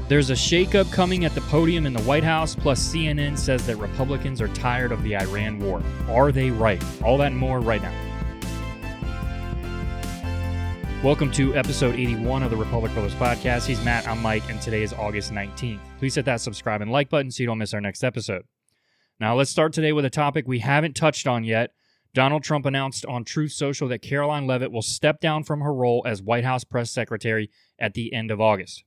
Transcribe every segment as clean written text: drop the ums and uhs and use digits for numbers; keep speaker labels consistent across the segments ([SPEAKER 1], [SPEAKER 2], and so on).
[SPEAKER 1] There's a shakeup coming at the podium in the White House, plus CNN says that Republicans are tired of the Iran war. Are they right? All that and more right now. Welcome to episode 81 of the Republic Brothers podcast. He's Matt, I'm Mike, and today is August 19th. Please hit that subscribe and like button so you don't miss our next episode. Now let's start today with a topic we haven't touched on yet. Donald Trump announced on Truth Social that Karoline Leavitt will step down from her role as White House press secretary at the end of August.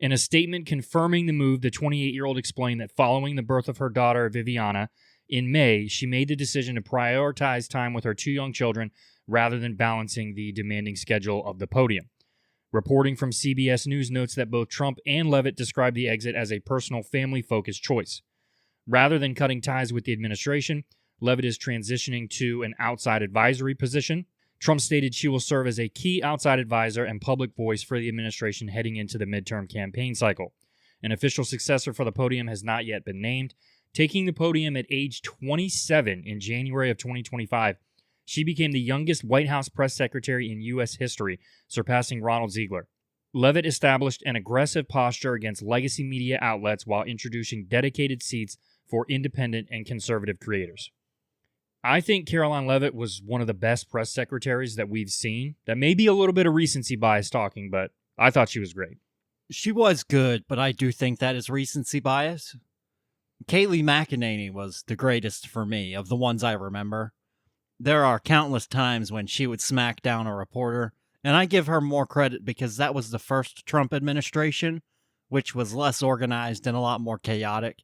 [SPEAKER 1] In a statement confirming the move, the 28-year-old explained that following the birth of her daughter, Viviana, in May, she made the decision to prioritize time with her two young children rather than balancing the demanding schedule of the podium. Reporting from CBS News notes that both Trump and Leavitt described the exit as a personal, family-focused choice. Rather than cutting ties with the administration, Leavitt is transitioning to an outside advisory position. Trump stated she will serve as a key outside advisor and public voice for the administration heading into the midterm campaign cycle. An official successor for the podium has not yet been named. Taking the podium at age 27 in January of 2025, she became the youngest White House press secretary in U.S. history, surpassing Ronald Ziegler. Leavitt established an aggressive posture against legacy media outlets while introducing dedicated seats for independent and conservative creators. I think Karoline Leavitt was one of the best press secretaries that we've seen. That may be a little bit of recency bias talking, but I thought she was great.
[SPEAKER 2] She was good, but I do think that is recency bias. Kayleigh McEnany was the greatest for me of the ones I remember. There are countless times when she would smack down a reporter, and I give her more credit because that was the first Trump administration, which was less organized and a lot more chaotic.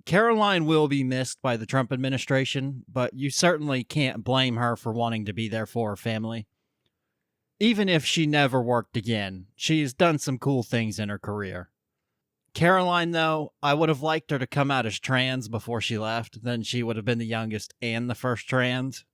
[SPEAKER 2] Karoline will be missed by the Trump administration, but you certainly can't blame her for wanting to be there for her family. Even if she never worked again, she's done some cool things in her career. Karoline, though, I would have liked her to come out as trans before she left. Then she would have been the youngest and the first trans.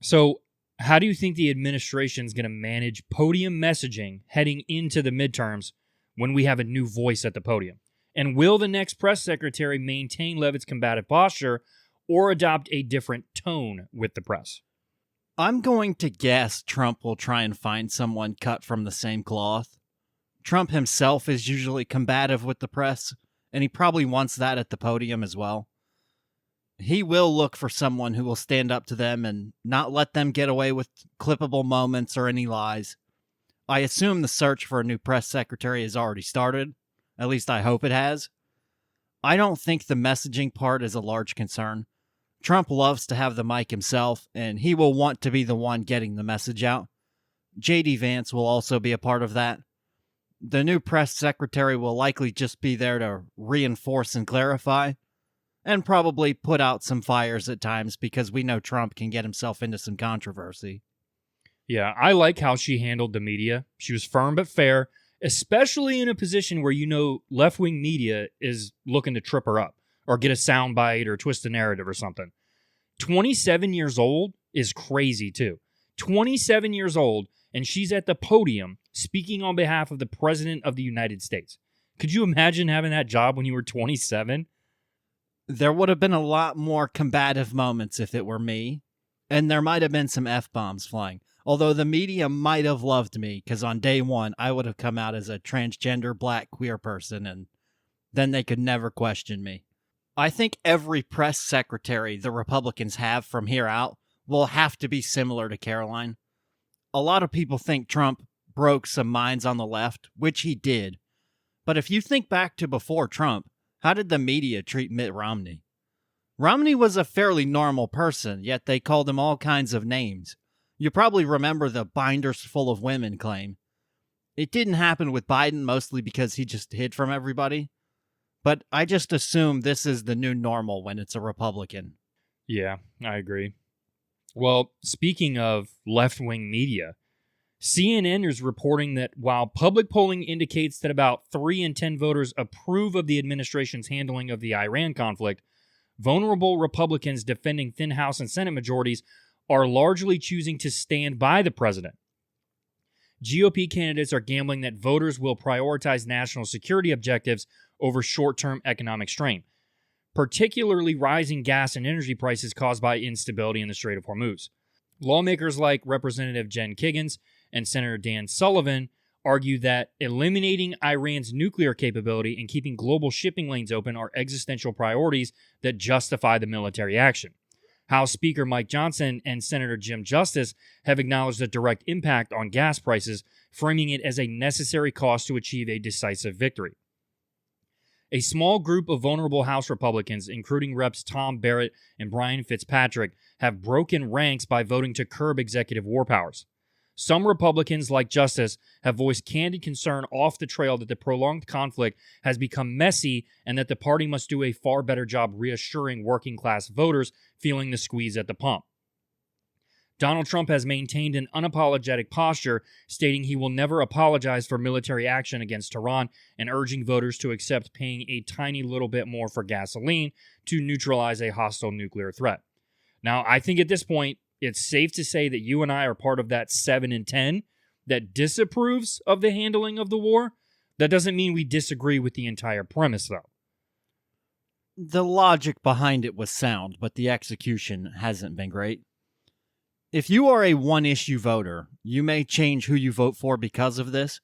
[SPEAKER 1] So, how do you think the administration is going to manage podium messaging heading into the midterms when we have a new voice at the podium? And will the next press secretary maintain Leavitt's combative posture or adopt a different tone with the press?
[SPEAKER 2] I'm going to guess Trump will try and find someone cut from the same cloth. Trump himself is usually combative with the press, and he probably wants that at the podium as well. He will look for someone who will stand up to them and not let them get away with clippable moments or any lies. I assume the search for a new press secretary has already started. At least I hope it has. I don't think the messaging part is a large concern. Trump loves to have the mic himself, and he will want to be the one getting the message out. J.D. Vance will also be a part of that. The new press secretary will likely just be there to reinforce and clarify, and probably put out some fires at times because we know Trump can get himself into some controversy.
[SPEAKER 1] Yeah, I like how she handled the media. She was firm but fair, especially in a position where you know left-wing media is looking to trip her up or get a soundbite or twist a narrative or something. 27 years old is crazy, too. 27 years old, and she's at the podium speaking on behalf of the President of the United States. Could you imagine having that job when you were 27?
[SPEAKER 2] There would have been a lot more combative moments if it were me, and there might have been some F-bombs flying. Although the media might have loved me, because on day one, I would have come out as a transgender black queer person, and then they could never question me. I think every press secretary the Republicans have from here out will have to be similar to Karoline. A lot of people think Trump broke some minds on the left, which he did. But if you think back to before Trump, how did the media treat Mitt Romney? Romney was a fairly normal person, yet they called him all kinds of names. You probably remember the binders full of women claim. It didn't happen with Biden mostly because he just hid from everybody. But I just assume this is the new normal when it's a Republican.
[SPEAKER 1] Yeah, I agree. Well, speaking of left-wing media, CNN is reporting that while public polling indicates that about 3 in 10 voters approve of the administration's handling of the Iran conflict, vulnerable Republicans defending thin House and Senate majorities are largely choosing to stand by the president. GOP candidates are gambling that voters will prioritize national security objectives over short-term economic strain, particularly rising gas and energy prices caused by instability in the Strait of Hormuz. Lawmakers like Representative Jen Kiggans and Senator Dan Sullivan argued that eliminating Iran's nuclear capability and keeping global shipping lanes open are existential priorities that justify the military action. House Speaker Mike Johnson and Senator Jim Justice have acknowledged the direct impact on gas prices, framing it as a necessary cost to achieve a decisive victory. A small group of vulnerable House Republicans, including Reps Tom Barrett and Brian Fitzpatrick, have broken ranks by voting to curb executive war powers. Some Republicans, like Justice, have voiced candid concern off the trail that the prolonged conflict has become messy and that the party must do a far better job reassuring working-class voters feeling the squeeze at the pump. Donald Trump has maintained an unapologetic posture, stating he will never apologize for military action against Tehran and urging voters to accept paying a tiny little bit more for gasoline to neutralize a hostile nuclear threat. Now, I think at this point, it's safe to say that you and I are part of that 7 in 10 that disapproves of the handling of the war. That doesn't mean we disagree with the entire premise, though.
[SPEAKER 2] The logic behind it was sound, but the execution hasn't been great. If you are a one-issue voter, you may change who you vote for because of this,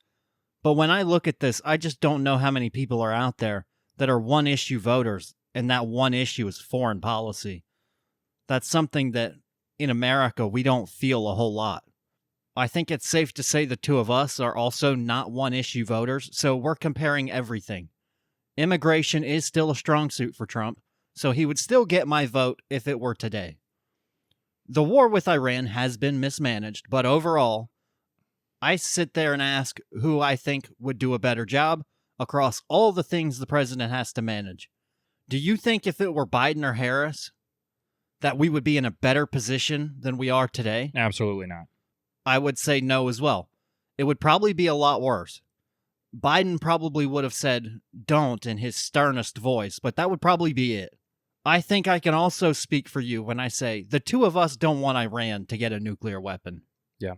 [SPEAKER 2] but when I look at this, I just don't know how many people are out there that are one-issue voters, and that one issue is foreign policy. That's something that, in America, we don't feel a whole lot. I think it's safe to say the two of us are also not one-issue voters, so we're comparing everything. Immigration is still a strong suit for Trump, so he would still get my vote if it were today. The war with Iran has been mismanaged, but overall, I sit there and ask who I think would do a better job across all the things the president has to manage. Do you think if it were Biden or Harris, that we would be in a better position than we are today?
[SPEAKER 1] Absolutely not.
[SPEAKER 2] I would say no as well. It would probably be a lot worse. Biden probably would have said don't in his sternest voice, but that would probably be it. I think I can also speak for you when I say the two of us don't want Iran to get a nuclear weapon.
[SPEAKER 1] Yeah.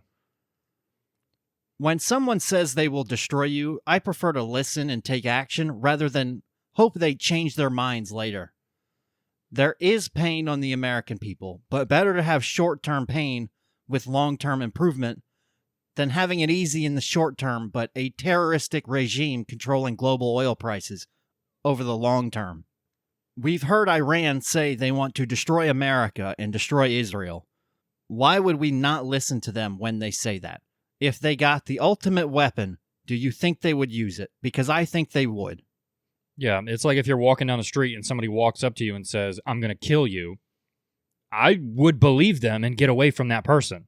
[SPEAKER 2] When someone says they will destroy you, I prefer to listen and take action rather than hope they change their minds later. There is pain on the American people, but better to have short-term pain with long-term improvement than having it easy in the short term, but a terroristic regime controlling global oil prices over the long term. We've heard Iran say they want to destroy America and destroy Israel. Why would we not listen to them when they say that? If they got the ultimate weapon, do you think they would use it? Because I think they would.
[SPEAKER 1] Yeah, it's like if you're walking down the street and somebody walks up to you and says, I'm going to kill you, I would believe them and get away from that person.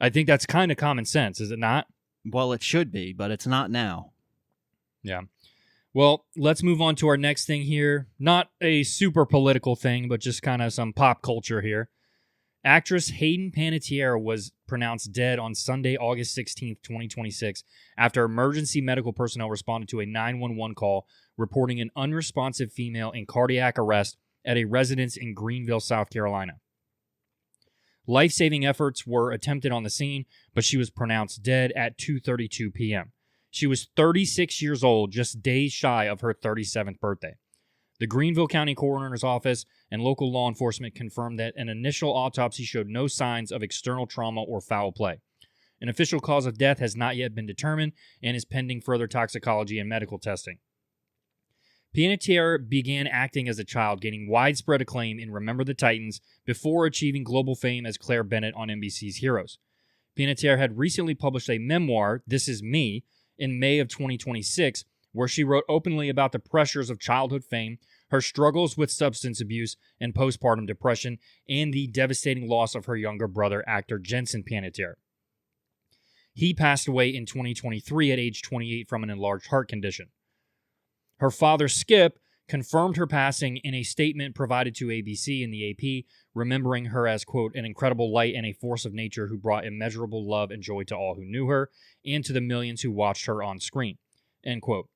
[SPEAKER 1] I think that's kind of common sense, is it not?
[SPEAKER 2] Well, it should be, but it's not now.
[SPEAKER 1] Yeah. Well, let's move on to our next thing here. Not a super political thing, but just kind of some pop culture here. Actress Hayden Panettiere was pronounced dead on Sunday, August 16th, 2026, after emergency medical personnel responded to a 911 call reporting an unresponsive female in cardiac arrest at a residence in Greenville, South Carolina. Life-saving efforts were attempted on the scene, but she was pronounced dead at 2:32 p.m. She was 36 years old, just days shy of her 37th birthday. The Greenville County Coroner's Office and local law enforcement confirmed that an initial autopsy showed no signs of external trauma or foul play. An official cause of death has not yet been determined and is pending further toxicology and medical testing. Panettiere began acting as a child, gaining widespread acclaim in Remember the Titans before achieving global fame as Claire Bennett on NBC's Heroes. Panettiere had recently published a memoir, This Is Me, in May of 2026, where she wrote openly about the pressures of childhood fame, her struggles with substance abuse and postpartum depression, and the devastating loss of her younger brother, actor Jensen Panettiere. He passed away in 2023 at age 28 from an enlarged heart condition. Her father, Skip, confirmed her passing in a statement provided to ABC and the AP, remembering her as, quote, an incredible light and a force of nature who brought immeasurable love and joy to all who knew her and to the millions who watched her on screen, end quote.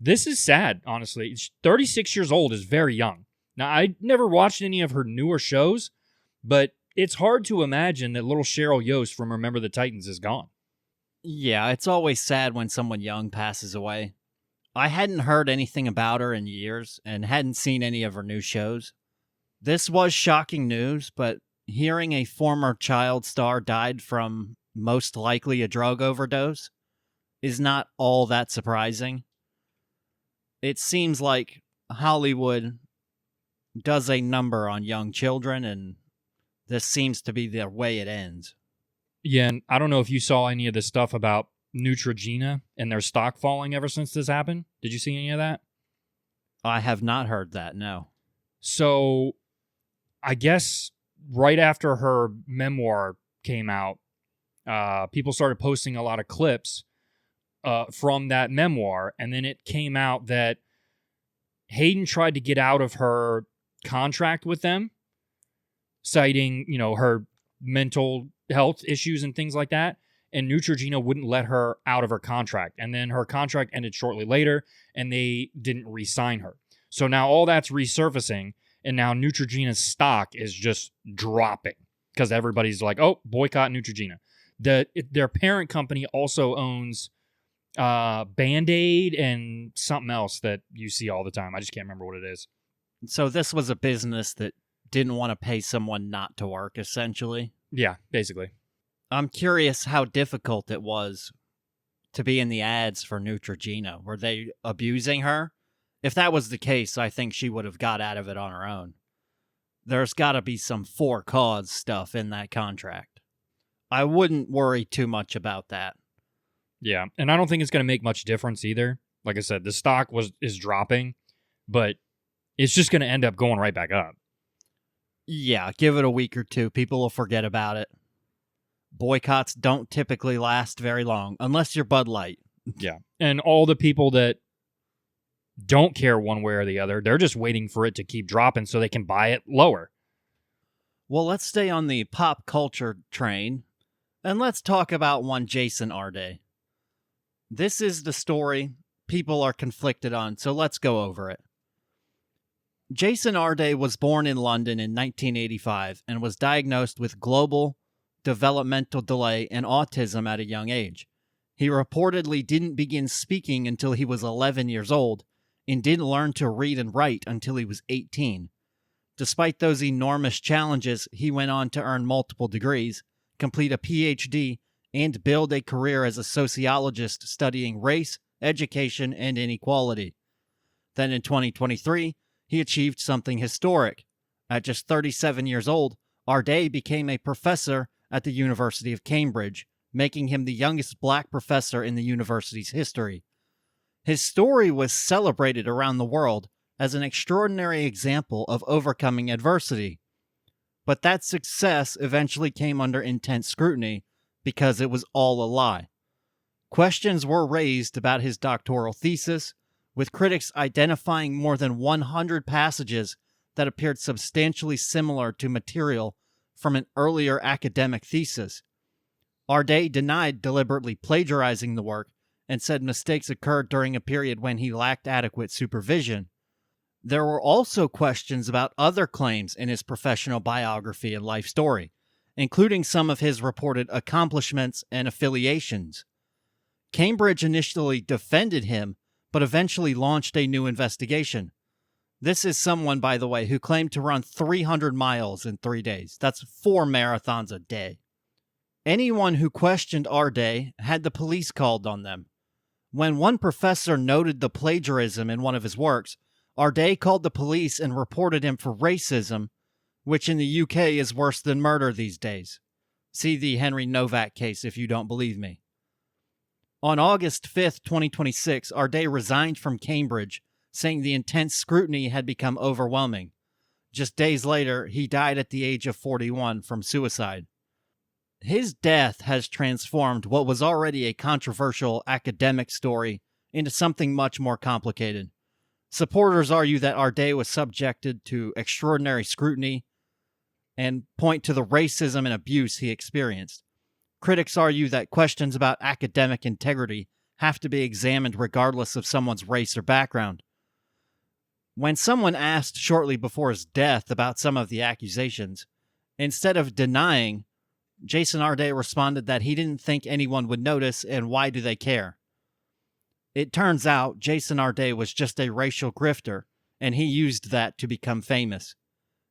[SPEAKER 1] This is sad, honestly. 36 years old is very young. Now, I never watched any of her newer shows, but it's hard to imagine that little Cheryl Yost from Remember the Titans is gone.
[SPEAKER 2] Yeah, it's always sad when someone young passes away. I hadn't heard anything about her in years and hadn't seen any of her new shows. This was shocking news, but hearing a former child star died from most likely a drug overdose is not all that surprising. It seems like Hollywood does a number on young children, and this seems to be the way it ends.
[SPEAKER 1] Yeah, and I don't know if you saw any of the stuff about Neutrogena and their stock falling ever since this happened. Did you see any of that?
[SPEAKER 2] I have not heard that, no.
[SPEAKER 1] So, I guess right after her memoir came out, people started posting a lot of clips from that memoir, and then it came out that Hayden tried to get out of her contract with them, citing, her mental health issues and things like that, and Neutrogena wouldn't let her out of her contract. And then her contract ended shortly later, and they didn't re-sign her. So now all that's resurfacing, and now Neutrogena's stock is just dropping because everybody's like, oh, boycott Neutrogena. Their parent company also owns Band-Aid and something else that you see all the time. I just can't remember what it is.
[SPEAKER 2] So this was a business that didn't want to pay someone not to work, essentially?
[SPEAKER 1] Yeah, basically.
[SPEAKER 2] I'm curious how difficult it was to be in the ads for Neutrogena. Were they abusing her? If that was the case, I think she would have got out of it on her own. There's got to be some for-cause stuff in that contract. I wouldn't worry too much about that.
[SPEAKER 1] Yeah, and I don't think it's going to make much difference either. Like I said, the stock is dropping, but it's just going to end up going right back up.
[SPEAKER 2] Yeah, give it a week or two. People will forget about it. Boycotts don't typically last very long, unless you're Bud Light.
[SPEAKER 1] Yeah, and all the people that don't care one way or the other, they're just waiting for it to keep dropping so they can buy it lower.
[SPEAKER 2] Well, let's stay on the pop culture train, and let's talk about one Jason Arde. This is the story people are conflicted on, so let's go over it. Jason Arde was born in London in 1985 and was diagnosed with global developmental delay and autism at a young age. He reportedly didn't begin speaking until he was 11 years old and didn't learn to read and write until he was 18. Despite those enormous challenges, he went on to earn multiple degrees, complete a PhD, and build a career as a sociologist studying race, education, and inequality. Then in 2023, he achieved something historic. At just 37 years old, Arde became a professor at the University of Cambridge, making him the youngest black professor in the university's history. His story was celebrated around the world as an extraordinary example of overcoming adversity. But that success eventually came under intense scrutiny because it was all a lie. Questions were raised about his doctoral thesis, with critics identifying more than 100 passages that appeared substantially similar to material from an earlier academic thesis. Arde denied deliberately plagiarizing the work and said mistakes occurred during a period when he lacked adequate supervision. There were also questions about other claims in his professional biography and life story, including some of his reported accomplishments and affiliations. Cambridge initially defended him, but eventually launched a new investigation. This is someone, by the way, who claimed to run 300 miles in 3 days. That's 4 marathons a day. Anyone who questioned Arde had the police called on them. When one professor noted the plagiarism in one of his works, Arde called the police and reported him for racism, which in the UK is worse than murder these days. See the Henry Novak case if you don't believe me. On August 5th, 2026, Arde resigned from Cambridge, saying the intense scrutiny had become overwhelming. Just days later, he died at the age of 41 from suicide. His death has transformed what was already a controversial academic story into something much more complicated. Supporters argue that Arde was subjected to extraordinary scrutiny and point to the racism and abuse he experienced. Critics argue that questions about academic integrity have to be examined regardless of someone's race or background. When someone asked shortly before his death about some of the accusations, instead of denying, Jason Arde responded that he didn't think anyone would notice and why do they care. It turns out Jason Arde was just a racial grifter, and he used that to become famous.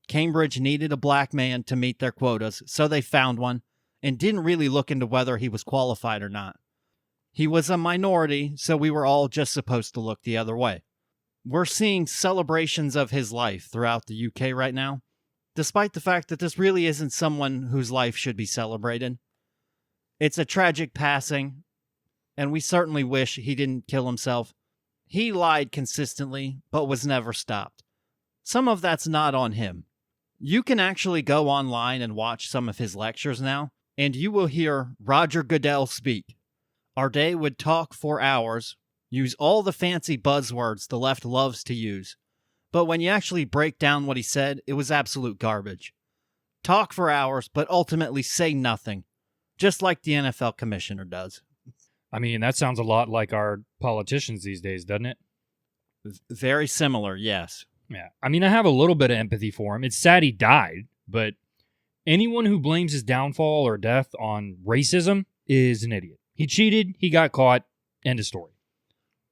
[SPEAKER 2] Cambridge needed a black man to meet their quotas, so they found one, and didn't really look into whether he was qualified or not. He was a minority, so we were all just supposed to look the other way. We're seeing celebrations of his life throughout the UK right now, despite the fact that this really isn't someone whose life should be celebrated. It's a tragic passing, and we certainly wish he didn't kill himself. He lied consistently, but was never stopped. Some of that's not on him. You can actually go online and watch some of his lectures now, and you will hear Roger Goodell speak. Our day would talk for hours, use all the fancy buzzwords the left loves to use, but when you actually break down what he said, it was absolute garbage. Talk for hours, but ultimately say nothing, just like the NFL commissioner does.
[SPEAKER 1] I mean, that sounds a lot like our politicians these days, doesn't it?
[SPEAKER 2] Very similar, yes.
[SPEAKER 1] Yeah. I mean, I have a little bit of empathy for him. It's sad he died, but anyone who blames his downfall or death on racism is an idiot. He cheated, he got caught, end of story.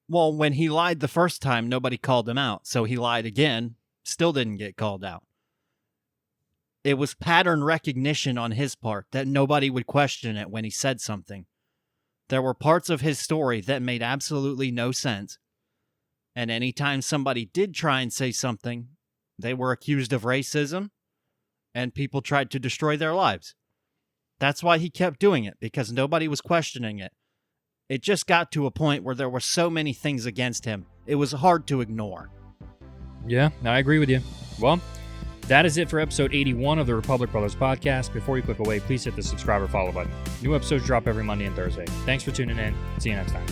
[SPEAKER 2] Well, when he lied the first time, nobody called him out, so he lied again, still didn't get called out. It was pattern recognition on his part that nobody would question it when he said something. There were parts of his story that made absolutely no sense, and anytime somebody did try and say something, they were accused of racism, and people tried to destroy their lives. That's why he kept doing it, because nobody was questioning it. It just got to a point where there were so many things against him, it was hard to ignore.
[SPEAKER 1] Yeah, I agree with you. Well, that is it for episode 81 of the Republic Brothers podcast. Before you click away, please hit the subscribe or follow button. New episodes drop every Monday and Thursday. Thanks for tuning in. See you next time.